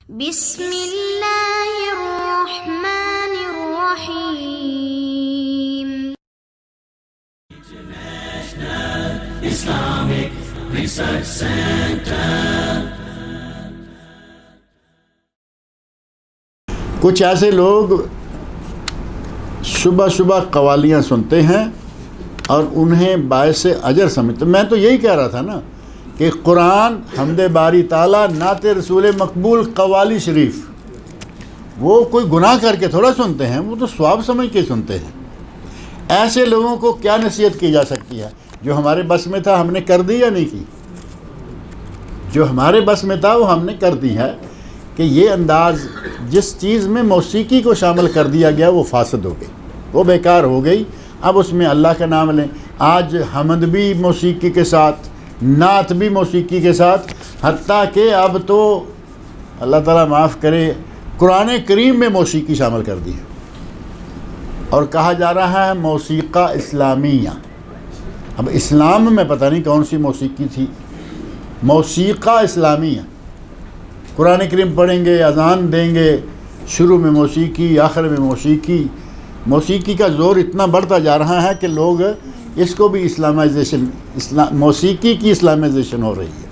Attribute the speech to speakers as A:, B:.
A: بسم اللہ الرحمن الرحیم.
B: Islamic Research Center.
C: کچھ ایسے لوگ صبح صبح قوالیاں سنتے ہیں اور انہیں باعث اجر سمجھتے. میں تو یہی کہہ رہا تھا نا کہ قرآن، حمد باری تعالیٰ، نعت رسول مقبول، قوالی شریف، وہ کوئی گناہ کر کے تھوڑا سنتے ہیں، وہ تو ثواب سمجھ کے سنتے ہیں. ایسے لوگوں کو کیا نصیحت کی جا سکتی ہے؟ جو ہمارے بس میں تھا ہم نے کر دی یا نہیں کی؟ جو ہمارے بس میں تھا وہ ہم نے کر دی ہے کہ یہ انداز جس چیز میں موسیقی کو شامل کر دیا گیا وہ فاسد ہو گئی، وہ بیکار ہو گئی. اب اس میں اللہ کا نام لیں. آج حمد بھی موسیقی کے ساتھ، نعت بھی موسیقی کے ساتھ، حتیٰ کہ اب تو اللہ تعالیٰ معاف کرے قرآن کریم میں موسیقی شامل کر دی ہے اور کہا جا رہا ہے موسیقہ اسلامیہ. اب اسلام میں پتہ نہیں کون سی موسیقی تھی، موسیقہ اسلامیہ. قرآن کریم پڑھیں گے، اذان دیں گے، شروع میں موسیقی، آخر میں موسیقی. موسیقی کا زور اتنا بڑھتا جا رہا ہے کہ لوگ اس کو بھی اسلامائزیشن، موسیقی کی اسلامائزیشن ہو رہی ہے.